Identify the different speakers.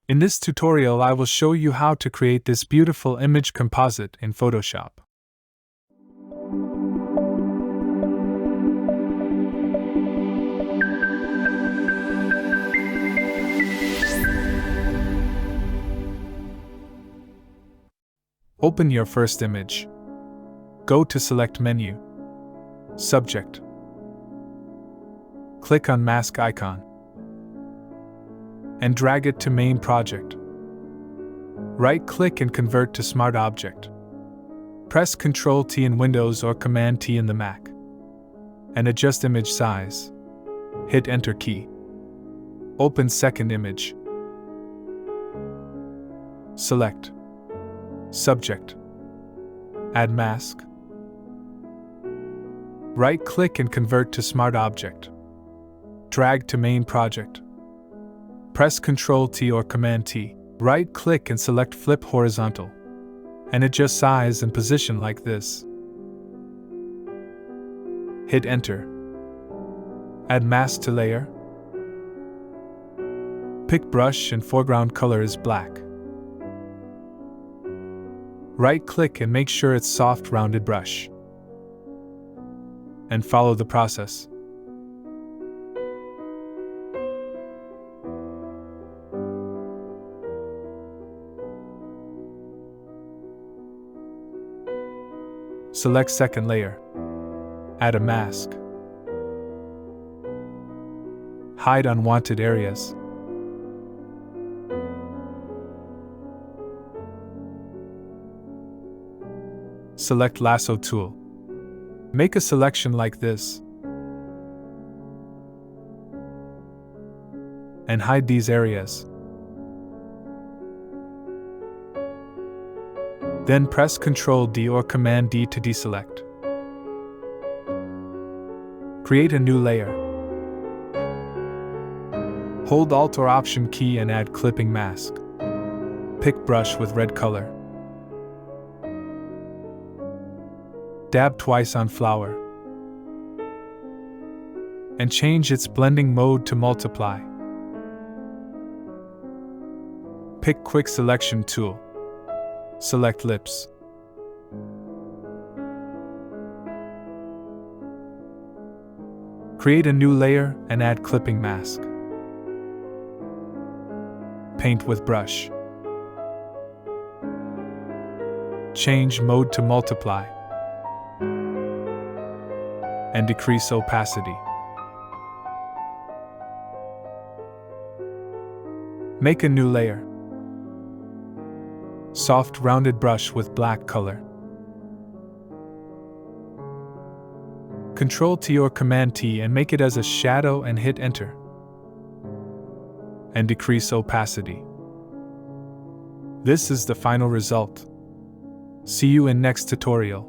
Speaker 1: In this tutorial I will show you how to create this beautiful image composite in Photoshop. Open your first image. Go to Select menu, Subject. Click on Mask icon and drag it to Main Project. Right-click and convert to Smart Object. Press Ctrl-T in Windows or Command-T in the Mac. And adjust image size. Hit Enter key. Open second image. Select Subject. Add Mask. Right-click and convert to Smart Object. Drag to Main Project. Press Ctrl-T or Command-T. Right-click and select Flip Horizontal. And adjust size and position like this. Hit Enter. Add mask to layer. Pick brush and foreground color is black. Right-click and make sure it's soft rounded brush. And follow the process. Select second layer. Add a mask. Hide unwanted areas. Select lasso tool. Make a selection like this. And hide these areas. Then press Ctrl-D or Command-D to deselect. Create a new layer. Hold Alt or Option key and add clipping mask. Pick brush with red color. Dab twice on flower. And change its blending mode to multiply. Pick Quick Selection tool. Select lips. Create a new layer and add clipping mask. Paint with brush. Change mode to multiply. And decrease opacity. Make a new layer. Soft rounded brush with black color. Ctrl-T or Command-T and make it as a shadow and hit Enter. And decrease opacity. This is the final result. See you in next tutorial.